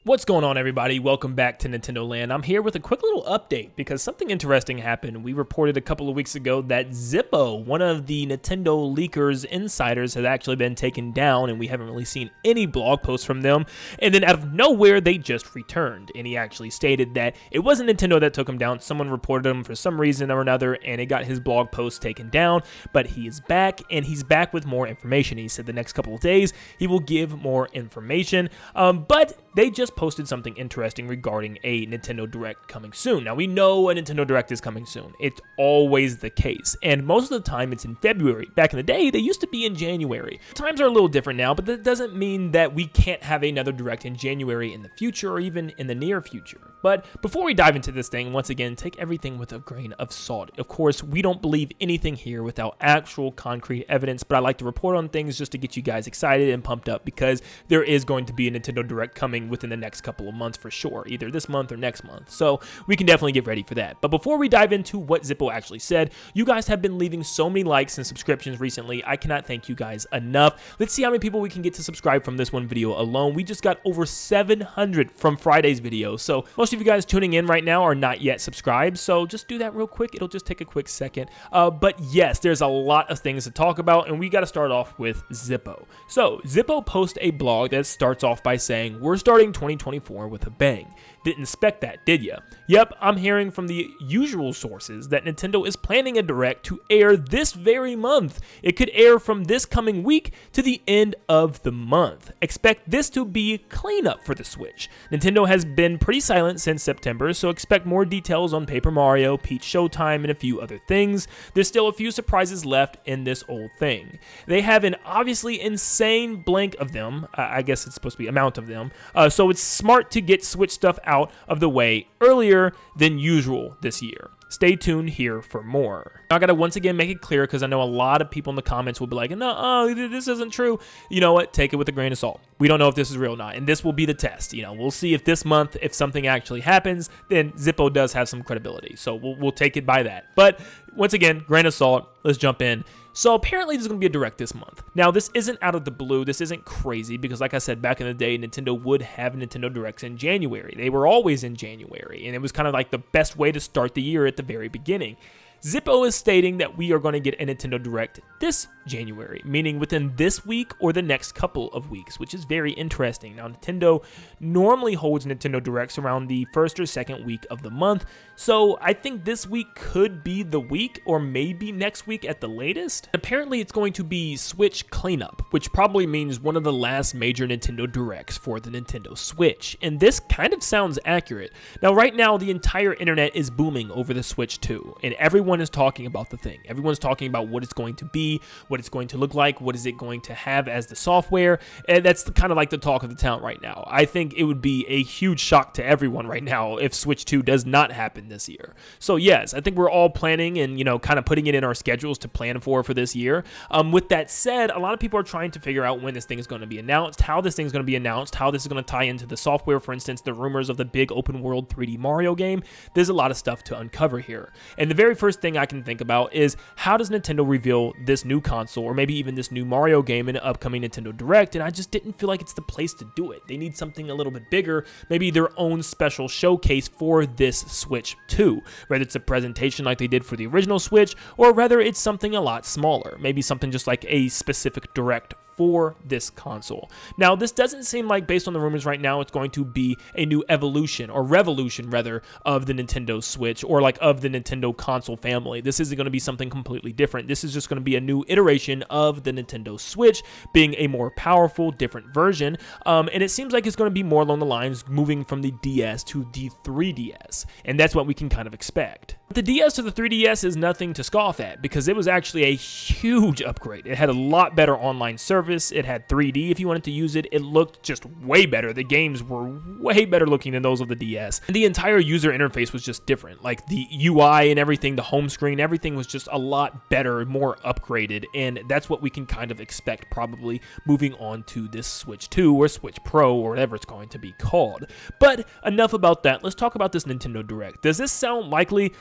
What's going on, everybody? Welcome back to Nintendo Land. I'm here with a quick little update because something interesting happened. We reported a couple of weeks ago that Zippo, one of the Nintendo leakers insiders, has actually been taken down, and we haven't really seen any blog posts from them. And then out of nowhere, they just returned. And he actually stated that it wasn't Nintendo that took him down. Someone reported him for some reason or another, and it got his blog post taken down. But he is back, and he's back with more information. He said the next couple of days, he will give more information. But they just posted something interesting regarding a Nintendo Direct coming soon. Now, we know a Nintendo Direct is coming soon. It's always the case. And most of the time, it's in February. Back in the day, they used to be in January. Times are a little different now, but that doesn't mean that we can't have another Direct in January in the future or even in the near future. But before we dive into this thing, once again, take everything with a grain of salt. Of course, we don't believe anything here without actual concrete evidence, but I like to report on things just to get you guys excited and pumped up because there is going to be a Nintendo Direct coming within the next couple of months for sure, either this month or next month. So we can definitely get ready for that. But before we dive into what Zippo actually said, you guys have been leaving so many likes and subscriptions recently. I cannot thank you guys enough. Let's see how many people we can get to subscribe from this one video alone. We just got over 700 from Friday's video. So most of you guys tuning in right now are not yet subscribed. So just do that real quick. It'll just take a quick second. But yes, there's a lot of things to talk about, and we got to start off with Zippo. So Zippo posts a blog that starts off by saying, "We're starting 2024 with a bang." Didn't expect that, did ya? Yep, I'm hearing from the usual sources that Nintendo is planning a Direct to air this very month. It could air from this coming week to the end of the month. Expect this to be cleanup for the Switch. Nintendo has been pretty silent since September, so expect more details on Paper Mario, Peach Showtime, and a few other things. There's still a few surprises left in this old thing. They have an obviously insane blank of them. I guess it's supposed to be amount of them. So it's smart to get Switch stuff out of the way earlier than usual this year. Stay tuned here for more. I gotta once again make it clear because I know a lot of people in the comments will be like, no, this isn't true. You know what? Take it with a grain of salt. We don't know if this is real or not, and this will be the test. We'll see if this month, if something actually happens, then Zippo does have some credibility. So we'll take it by that. But once again, grain of salt. Let's jump in. So apparently there's going to be a Direct this month. Now, this isn't out of the blue. This isn't crazy because, like I said, back in the day, Nintendo would have Nintendo Directs in January. They were always in January, and it was kind of like the best way to start the year at the very beginning. Zippo is stating that we are going to get a Nintendo Direct this January, meaning within this week or the next couple of weeks, which is very interesting. Now, Nintendo normally holds Nintendo Directs around the first or second week of the month, so I think this week could be the week or maybe next week at the latest. Apparently, it's going to be Switch cleanup, which probably means one of the last major Nintendo Directs for the Nintendo Switch, and this kind of sounds accurate. Now, right now, the entire internet is booming over the Switch 2, and everyone is talking about the thing. Everyone's talking about what it's going to be, what it's going to look like, what is it going to have as the software, and that's kind of like the talk of the town right now. I think it would be a huge shock to everyone right now if Switch 2 does not happen this year. So yes, I think we're all planning and, kind of putting it in our schedules to plan for this year. With that said, a lot of people are trying to figure out when this thing is going to be announced, how this thing is going to be announced, how this is going to tie into the software. For instance, the rumors of the big open world 3D Mario game. There's a lot of stuff to uncover here. And the very first thing I can think about is, how does Nintendo reveal this new console or maybe even this new Mario game in an upcoming Nintendo Direct? And I just didn't feel like it's the place to do it. They need something a little bit bigger, maybe their own special showcase for this Switch 2. Whether it's a presentation like they did for the original Switch, or whether it's something a lot smaller, maybe something just like a specific Direct for this console. Now, this doesn't seem like, based on the rumors right now, it's going to be a new evolution, or revolution rather, of the Nintendo Switch, or like of the Nintendo console family. This isn't going to be something completely different. This is just going to be a new iteration of the Nintendo Switch, being a more powerful, different version, and it seems like it's going to be more along the lines moving from the DS to the 3DS, and that's what we can kind of expect. The DS to the 3DS is nothing to scoff at, because it was actually a huge upgrade. It had a lot better online service. It had 3D if you wanted to use it. It looked just way better. The games were way better looking than those of the DS. And the entire user interface was just different. Like the UI and everything, the home screen, everything was just a lot better, more upgraded. And that's what we can kind of expect probably moving on to this Switch 2 or Switch Pro or whatever it's going to be called. But enough about that. Let's talk about this Nintendo Direct. Does this sound likely?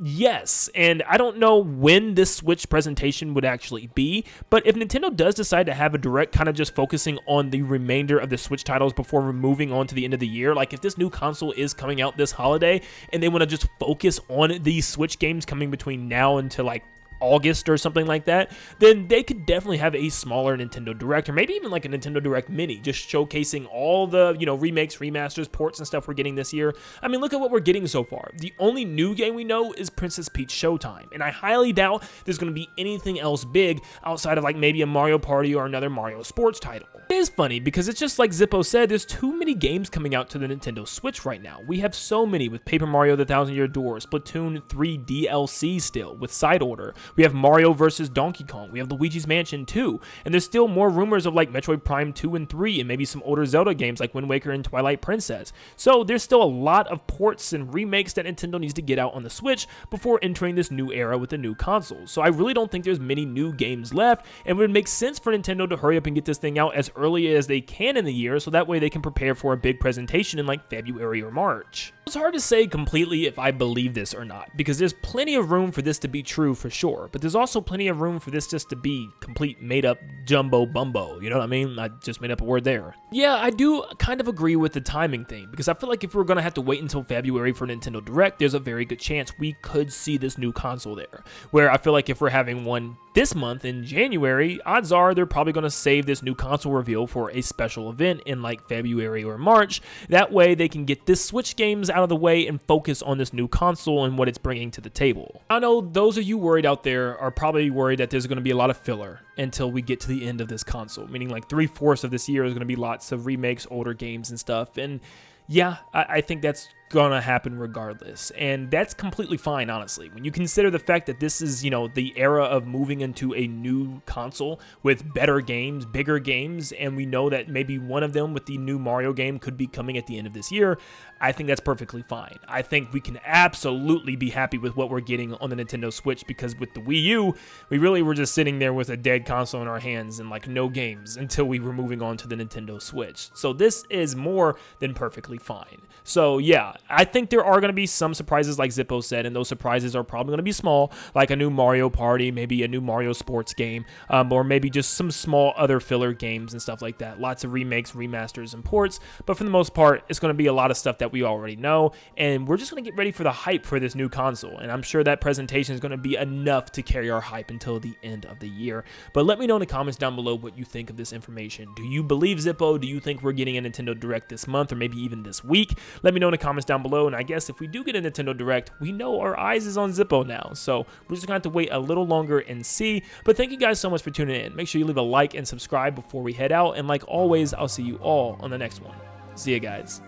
Yes, and I don't know when this Switch presentation would actually be, but if Nintendo does decide to have a direct kind of just focusing on the remainder of the Switch titles before moving on to the end of the year, like if this new console is coming out this holiday and they want to just focus on these Switch games coming between now until like August or something like that, then they could definitely have a smaller Nintendo Direct, or maybe even like a Nintendo Direct Mini, just showcasing all the, remakes, remasters, ports, and stuff we're getting this year. I mean, look at what we're getting so far. The only new game we know is Princess Peach Showtime, and I highly doubt there's going to be anything else big outside of like maybe a Mario Party or another Mario sports title. It is funny because it's just like Zippo said, there's too many games coming out to the Nintendo Switch right now. We have so many with Paper Mario The Thousand Year Door, Splatoon 3 DLC still with Side Order. We have Mario vs. Donkey Kong. We have Luigi's Mansion 2. And there's still more rumors of like Metroid Prime 2 and 3 and maybe some older Zelda games like Wind Waker and Twilight Princess. So there's still a lot of ports and remakes that Nintendo needs to get out on the Switch before entering this new era with the new console. So I really don't think there's many new games left, and it would make sense for Nintendo to hurry up and get this thing out as early as they can in the year so that way they can prepare for a big presentation in like February or March. It's hard to say completely if I believe this or not, because there's plenty of room for this to be true for sure, but there's also plenty of room for this just to be complete made-up jumbo bumbo, you know what I mean? I just made up a word there. Yeah, I do kind of agree with the timing thing, because I feel like if we're going to have to wait until February for Nintendo Direct, there's a very good chance we could see this new console there, where I feel like if we're having one this month in January, odds are they're probably going to save this new console reveal for a special event in like February or March. That way they can get this Switch games out of the way and focus on this new console and what it's bringing to the table. I know those of you worried out there are probably worried that there's going to be a lot of filler until we get to the end of this console, meaning like 3/4 of this year is going to be lots of remakes, older games and stuff. And yeah, I think that's gonna happen regardless, and that's completely fine, honestly, when you consider the fact that this is, the era of moving into a new console with better games, bigger games, and we know that maybe one of them with the new Mario game could be coming at the end of this year. I think that's perfectly fine. I think we can absolutely be happy with what we're getting on the Nintendo Switch, because with the Wii U, we really were just sitting there with a dead console in our hands and like no games until we were moving on to the Nintendo Switch. So this is more than perfectly fine. So yeah, I think there are going to be some surprises like Zippo said, and those surprises are probably going to be small, like a new Mario Party, maybe a new Mario sports game, or maybe just some small other filler games and stuff like that. Lots of remakes, remasters, and ports, but for the most part, it's going to be a lot of stuff that we already know, and we're just going to get ready for the hype for this new console, and I'm sure that presentation is going to be enough to carry our hype until the end of the year. But let me know in the comments down below what you think of this information. Do you believe Zippo? Do you think we're getting a Nintendo Direct this month or maybe even this week? Let me know in the comments down below, and I guess if we do get a Nintendo Direct, we know our eyes is on Zippo now, so we're just going to have to wait a little longer and see. But thank you guys so much for tuning in. Make sure you leave a like and subscribe before we head out, and like always, I'll see you all on the next one. See you guys.